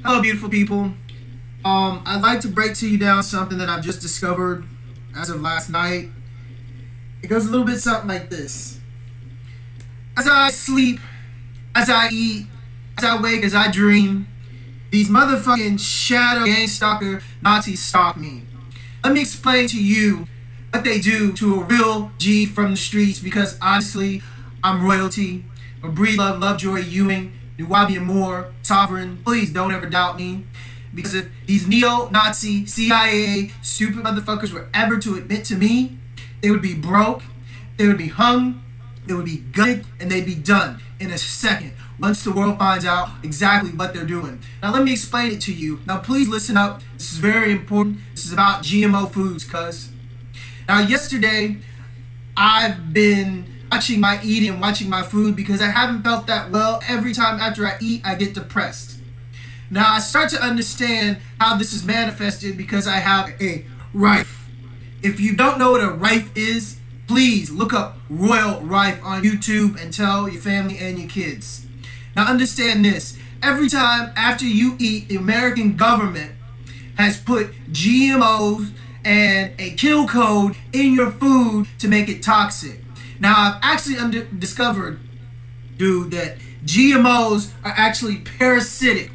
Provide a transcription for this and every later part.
Hello, beautiful people. I'd like to break to you down something that I've just discovered as of last night. It goes a little bit something like this. As I sleep, as I eat, as I wake, as I dream, these motherfucking shadow gang stalker Nazis stalk me. Let me explain to you what they do to a real G from the streets, because honestly, I'm royalty. A breed love, Lovejoy, Ewing, Nuwabi Moore, Sovereign. Please don't ever doubt me. Because if these neo-Nazi, CIA, stupid motherfuckers were ever to admit to me, they would be broke, they would be hung, they would be gutted, and they'd be done in a second once the world finds out exactly what they're doing. Now let me explain it to you. Now please listen up. This is very important. This is about GMO foods, cuz. Now yesterday, I've been watching my eating and watching my food because I haven't felt that well. Every time after I eat, I get depressed. Now I start to understand how this is manifested because I have a rife. If you don't know what a rife is, please look up Royal Rife on YouTube and tell your family and your kids. Now understand this. Every time after you eat, the American government has put GMOs and a kill code in your food to make it toxic. Now I've actually discovered, dude, that GMOs are actually parasitic.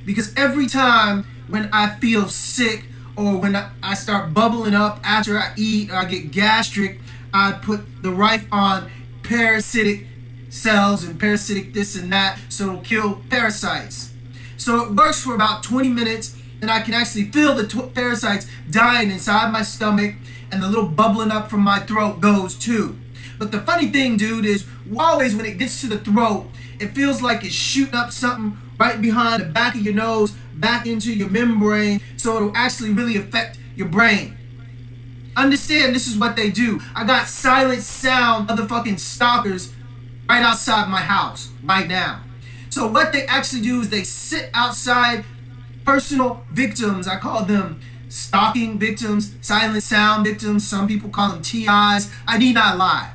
Because every time when I feel sick or when I start bubbling up after I eat or I get gastric, I put the rife on parasitic cells and parasitic this and that, so it'll kill parasites. So it works for about 20 minutes and I can actually feel the parasites dying inside my stomach, and the little bubbling up from my throat goes too. But the funny thing, dude, is always when it gets to the throat, it feels like it's shooting up something right behind the back of your nose, back into your membrane, so it'll actually really affect your brain. Understand, this is what they do. I got silent sound motherfucking stalkers right outside my house right now. So what they actually do is they sit outside personal victims. I call them stalking victims, silent sound victims. Some people call them TIs. I need not lie.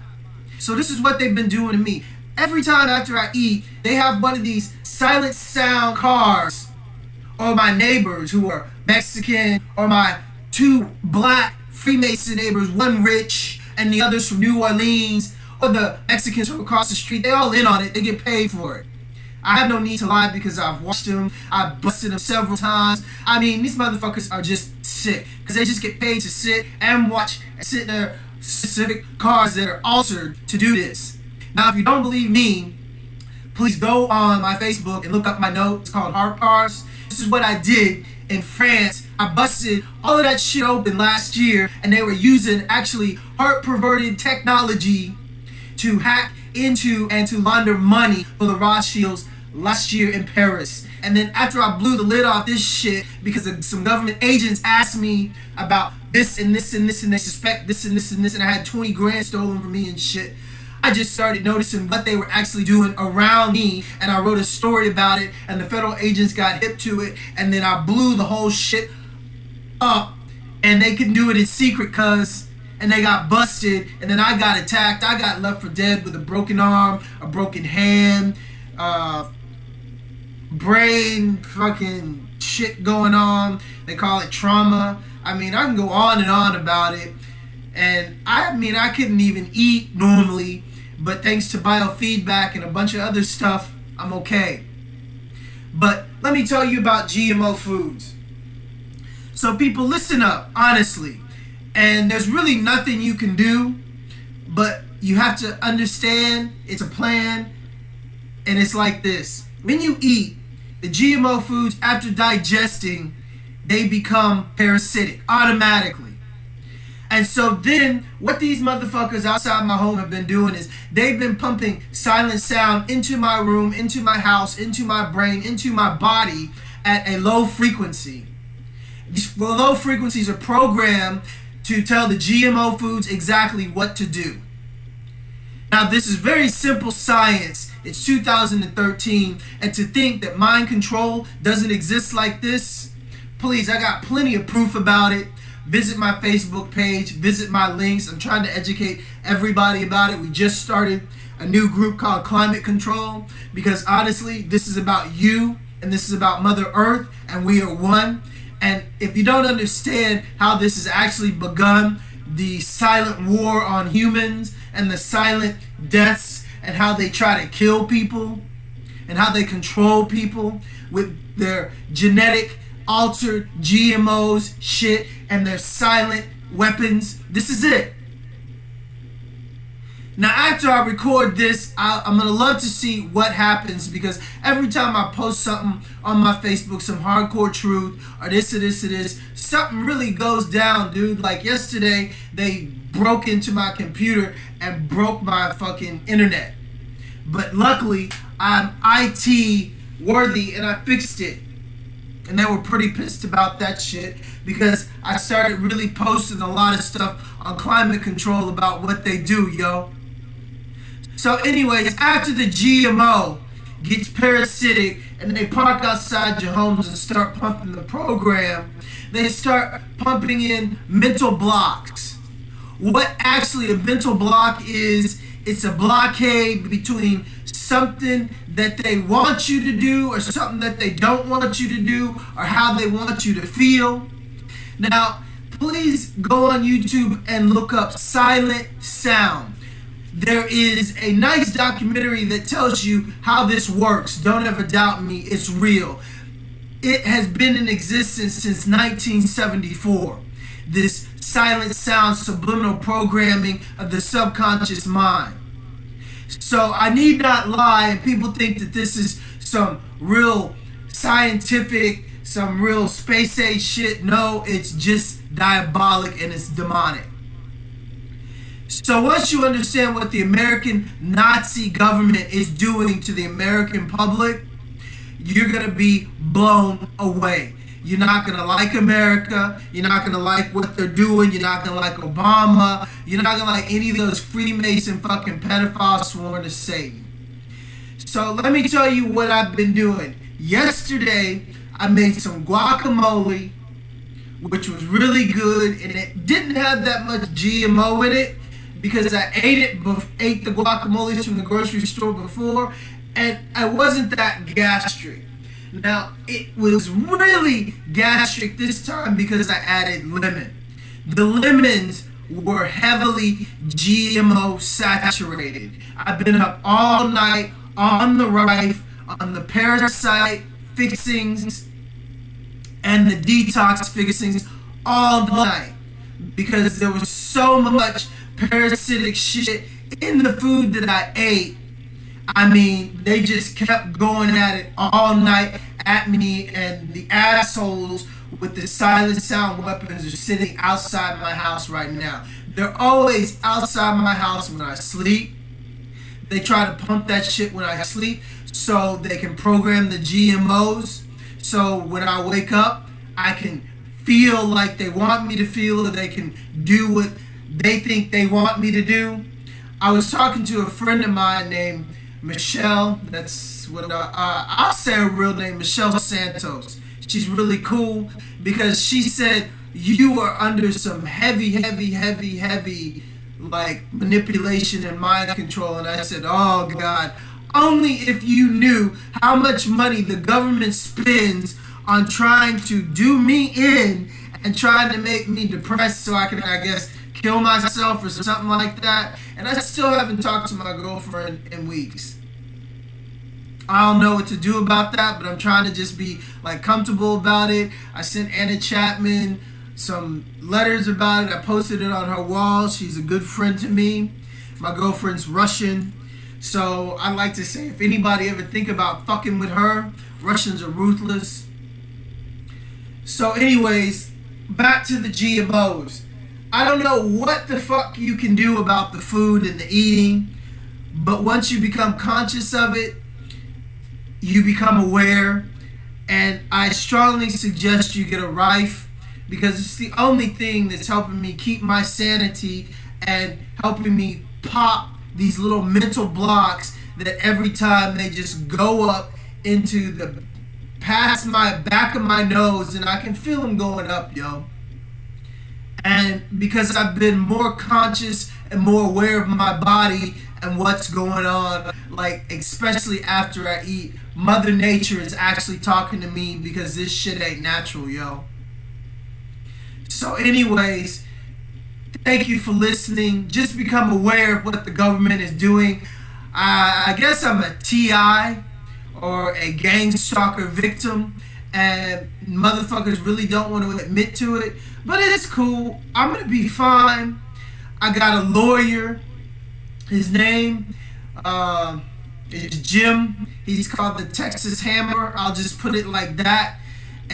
So this is what they've been doing to me. Every time after I eat, they have one of these silent sound cars, or my neighbors who are Mexican, or my two black Freemason neighbors, one rich and the others from New Orleans, or the Mexicans from across the street. They all in on it. They get paid for it. I have no need to lie because I've watched them. I've busted them several times. I mean, these motherfuckers are just sick because they just get paid to sit and watch and sit in their specific cars that are altered to do this. Now, if you don't believe me, please go on my Facebook and look up my note. It's called H.A.A.R.P. This is what I did in France. I busted all of that shit open last year, and they were using actually heart-perverted technology to hack into and to launder money for the Rothschilds last year in Paris. And then after I blew the lid off this shit because some government agents asked me about this and this and this and they suspect this and this and this, and I had 20 grand stolen from me and shit, I just started noticing what they were actually doing around me, and I wrote a story about it, and the federal agents got hip to it, and then I blew the whole shit up, and they couldn't do it in secret and they got busted, and then I got attacked. I got left for dead with a broken arm, a broken hand, brain fucking shit going on. They call it trauma. I mean, I can go on and on about it. And I mean, I couldn't even eat normally, but thanks to biofeedback and a bunch of other stuff, I'm okay. But let me tell you about GMO foods. So people, listen up, honestly. And there's really nothing you can do, but you have to understand it's a plan. And it's like this. When you eat the GMO foods, after digesting, they become parasitic automatically. And so then what these motherfuckers outside my home have been doing is they've been pumping silent sound into my room, into my house, into my brain, into my body at a low frequency. These low frequencies are programmed to tell the GMO foods exactly what to do. Now this is very simple science. It's 2013, and to think that mind control doesn't exist like this, please, I got plenty of proof about it. Visit my Facebook page, visit my links. I'm trying to educate everybody about it. We just started a new group called Climate Control because honestly, this is about you and this is about Mother Earth, and we are one. And if you don't understand how this has actually begun, the silent war on humans and the silent deaths and how they try to kill people and how they control people with their genetic altered GMOs shit and their silent weapons, this is it. Now, after I record this, I'm going to love to see what happens, because every time I post something on my Facebook, some hardcore truth, or this or this or this, something really goes down, dude. Like yesterday, they broke into my computer and broke my fucking internet. But luckily, I'm IT worthy and I fixed it. And they were pretty pissed about that shit, because I started really posting a lot of stuff on climate control about what they do, yo. So anyways, after the GMO gets parasitic and they park outside your homes and start pumping the program, they start pumping in mental blocks. What actually a mental block is, it's a blockade between something that they want you to do or something that they don't want you to do or how they want you to feel. Now, please go on YouTube and look up silent sound. There is a nice documentary that tells you how this works. Don't ever doubt me, it's real. It has been in existence since 1974. This silent sound subliminal programming of the subconscious mind. So I need not lie, and people think that this is some real scientific, some real space age shit. No, it's just diabolic and it's demonic. So once you understand what the American Nazi government is doing to the American public, you're going to be blown away. You're not going to like America. You're not going to like what they're doing. You're not going to like Obama. You're not going to like any of those Freemason fucking pedophiles sworn to Satan. So let me tell you what I've been doing. Yesterday, I made some guacamole, which was really good, and it didn't have that much GMO in it, because I ate the guacamole from the grocery store before, and I wasn't that gastric. Now, it was really gastric this time because I added lemon. The lemons were heavily GMO saturated. I've been up all night on the rife, on the parasite fixings and the detox fixings all night, because there was so much parasitic shit in the food that I ate. I mean, they just kept going at it all night at me, and the assholes with the silent sound weapons are sitting outside my house right now. They're always outside my house when I sleep. They try to pump that shit when I sleep so they can program the GMOs. So when I wake up, I can feel like they want me to feel, or they can do what they think they want me to do. I was talking to a friend of mine named Michelle. That's what I'll say her real name, Michelle Santos. She's really cool because she said you are under some heavy like manipulation and mind control. And I said, oh God, only if you knew how much money the government spends on trying to do me in and trying to make me depressed so I can, I guess, kill myself or something like that. And I still haven't talked to my girlfriend in weeks. I don't know what to do about that, but I'm trying to just be like comfortable about it. I sent Anna Chapman some letters about it. I posted it on her wall. She's a good friend to me. My girlfriend's Russian. So I'd like to say, if anybody ever think about fucking with her, Russians are ruthless. So anyways, back to the GMOs. I don't know what the fuck you can do about the food and the eating, but once you become conscious of it, you become aware, and I strongly suggest you get a RFiD, because it's the only thing that's helping me keep my sanity and helping me pop these little mental blocks that every time they just go up into the past my back of my nose, and I can feel them going up, yo. And because I've been more conscious and more aware of my body and what's going on. Like, especially after I eat, Mother Nature is actually talking to me because this shit ain't natural, yo. So anyways, thank you for listening. Just become aware of what the government is doing. I guess I'm a TI or a gang stalker victim, and motherfuckers really don't want to admit to it, but it's cool. I'm gonna be fine. I got a lawyer. His name is Jim. He's called the Texas Hammer. I'll just put it like that.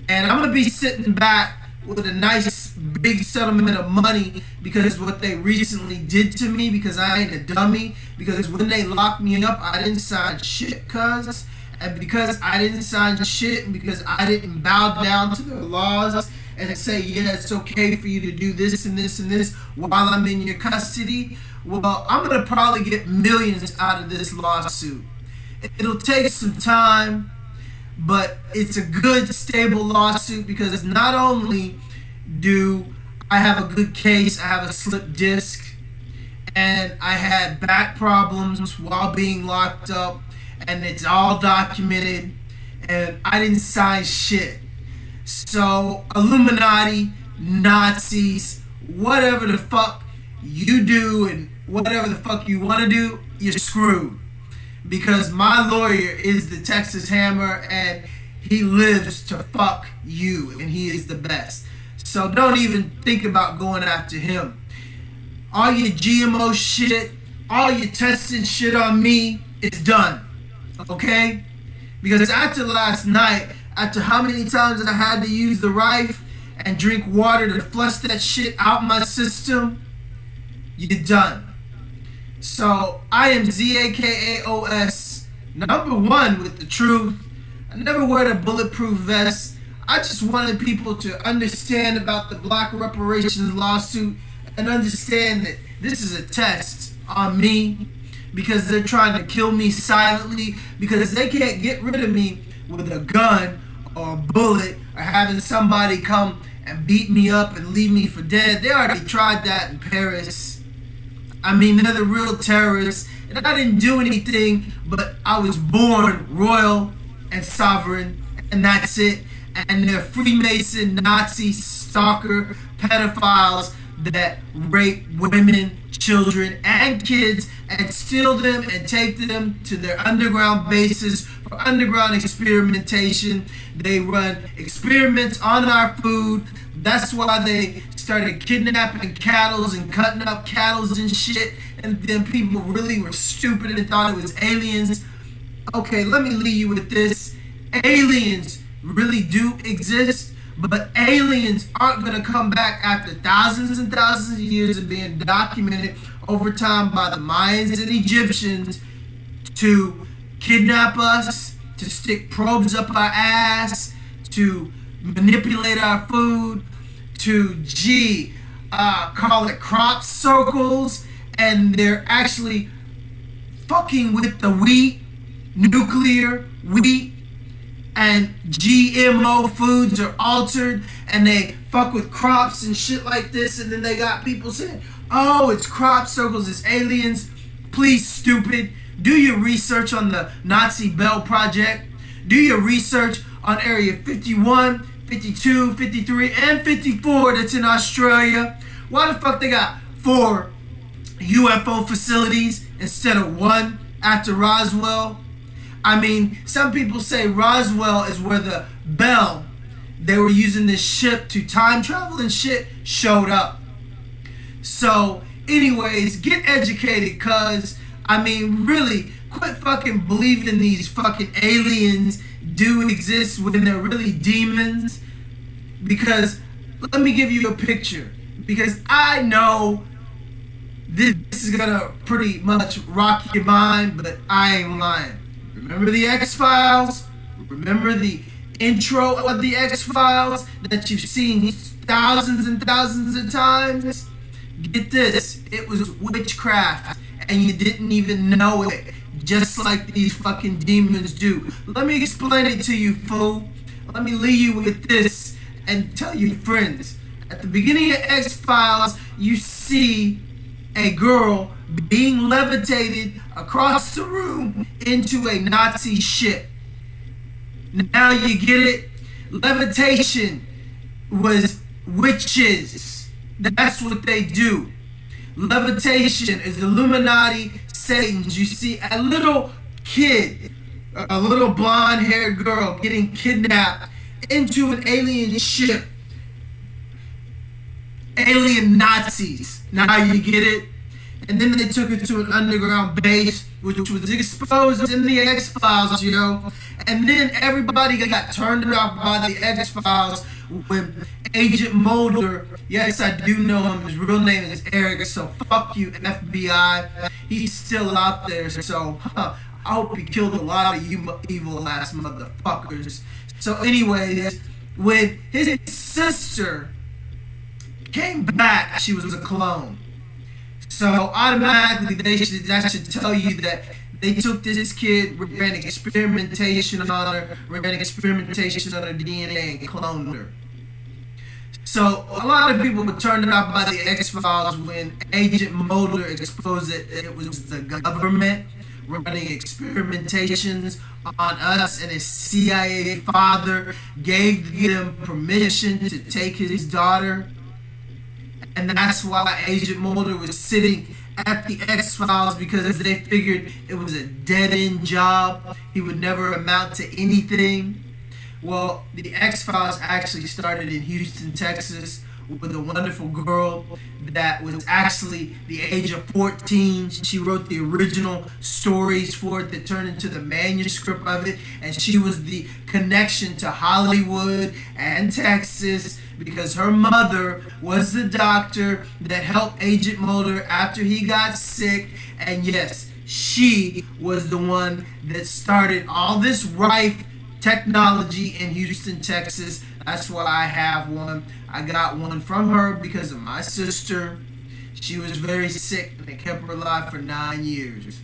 And I'm gonna be sitting back with a nice big settlement of money because what they recently did to me, because I ain't a dummy, because when they locked me up I didn't sign shit, cuz, and because I didn't sign shit and because I didn't bow down to their laws and say, yeah, it's okay for you to do this and this and this while I'm in your custody, well, I'm gonna probably get millions out of this lawsuit. It'll take some time, but it's a good, stable lawsuit because not only do I have a good case, I have a slip disc, and I had back problems while being locked up, and it's all documented, and I didn't sign shit. So, Illuminati, Nazis, whatever the fuck you do and whatever the fuck you want to do, you're screwed. Because my lawyer is the Texas Hammer and he lives to fuck you and he is the best. So don't even think about going after him. All your GMO shit, all your testing shit on me, it's done. Okay? Because after last night, after how many times I had to use the rife and drink water to flush that shit out my system, you're done. So, I am Zakaos, #1 with the truth. I never wear a bulletproof vest. I just wanted people to understand about the black reparations lawsuit and understand that this is a test on me because they're trying to kill me silently because they can't get rid of me with a gun or a bullet or having somebody come and beat me up and leave me for dead. They already tried that in Paris. I mean, they're the real terrorists, and I didn't do anything, but I was born royal and sovereign, and that's it. And they're Freemason, Nazi, stalker, pedophiles that rape women, children, and kids, and steal them and take them to their underground bases for underground experimentation. They run experiments on our food. That's why they started kidnapping cattle and cutting up cattle and shit, and then people really were stupid and thought it was aliens. Okay, let me leave you with this. Aliens really do exist, but aliens aren't going to come back after thousands and thousands of years of being documented over time by the Mayans and Egyptians to kidnap us, to stick probes up our ass, to manipulate our food, to call it crop circles, and they're actually fucking with the wheat, nuclear wheat, and GMO foods are altered, and they fuck with crops and shit like this, and then they got people saying, oh, it's crop circles, it's aliens. Please, stupid, do your research on the Nazi Bell Project. Do your research on Area 51, 52, 53, and 54 that's in Australia. Why the fuck they got 4 UFO facilities instead of 1 after Roswell? I mean, some people say Roswell is where the Bell, they were using this ship to time travel and shit, showed up. So, anyways, get educated, cuz, I mean, really, quit fucking believing these fucking aliens do exist when they're really demons. Because, let me give you a picture. Because I know this is gonna pretty much rock your mind, but I ain't lying. Remember the X-Files? Remember the intro of the X-Files that you've seen thousands and thousands of times? Get this, it was witchcraft, and you didn't even know it, just like these fucking demons do. Let me explain it to you, fool. Let me leave you with this and tell your friends. At the beginning of X-Files, you see a girl being levitated across the room into a Nazi ship. Now you get it? Levitation was witches. That's what they do. Levitation is Illuminati Satans. You see a little kid, a little blonde-haired girl getting kidnapped into an alien ship. Alien Nazis. Now you get it? And then they took it to an underground base, which was exposed in the X-Files, yo. And then everybody got turned off by the X-Files when Agent Mulder, yes, I do know him, his real name is Eric, so fuck you, FBI. He's still out there, so I hope he killed a lot of you evil-ass motherfuckers. So anyways, when his sister came back, she was a clone. So automatically that should tell you that they took this kid, ran experimentation on her, DNA and cloned her. So a lot of people were turned off by the X-Files when Agent Mulder exposed that it was the government running experimentations on us, and his CIA father gave him permission to take his daughter. And that's why Agent Mulder was sitting at the X-Files, because they figured it was a dead-end job. He would never amount to anything. Well, the X-Files actually started in Houston, Texas, with a wonderful girl that was actually the age of 14. She wrote the original stories for it that turned into the manuscript of it, and she was the connection to Hollywood and Texas, because her mother was the doctor that helped Agent Mulder after he got sick. And yes, she was the one that started all this rife technology in Houston, Texas. That's why I have one. I got one from her because of my sister. She was very sick and they kept her alive for 9 years.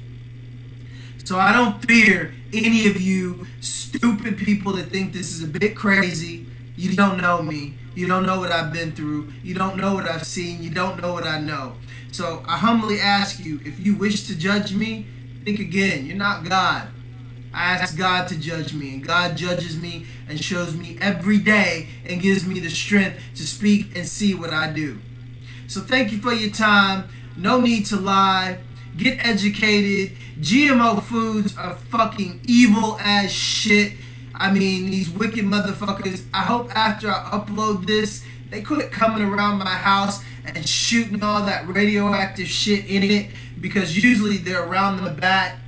So I don't fear any of you stupid people that think this is a bit crazy. You don't know me. You don't know what I've been through. You don't know what I've seen. You don't know what I know. So I humbly ask you, if you wish to judge me, think again. You're not God. I ask God to judge me, and God judges me and shows me every day and gives me the strength to speak and see what I do. So thank you for your time. No need to lie. Get educated. GMO foods are fucking evil as shit. I mean, these wicked motherfuckers. I hope after I upload this, they quit coming around my house and shooting all that radioactive shit in it, because usually they're around the back.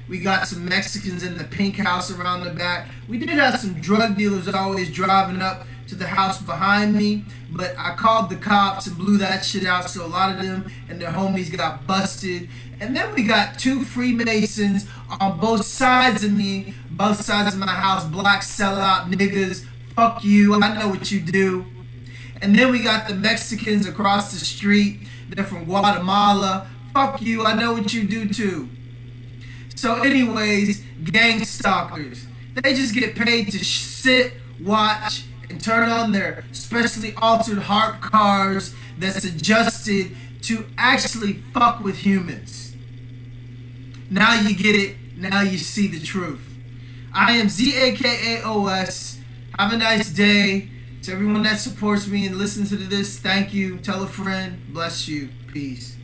We got some Mexicans in the pink house around the back. We did have some drug dealers always driving up to the house behind me, but I called the cops and blew that shit out, so a lot of them and their homies got busted. And then we got 2 Freemasons on both sides of me, both sides of my house, black sellout niggas. Fuck you, I know what you do. And then we got the Mexicans across the street. They're from Guatemala. Fuck you, I know what you do too. So anyways, gang stalkers, they just get paid to sit, watch, and turn on their specially altered HAARP cars that's adjusted to actually fuck with humans. Now you get it. Now you see the truth. I am Zakaos. Have a nice day. To everyone that supports me and listens to this, thank you. Tell a friend. Bless you. Peace.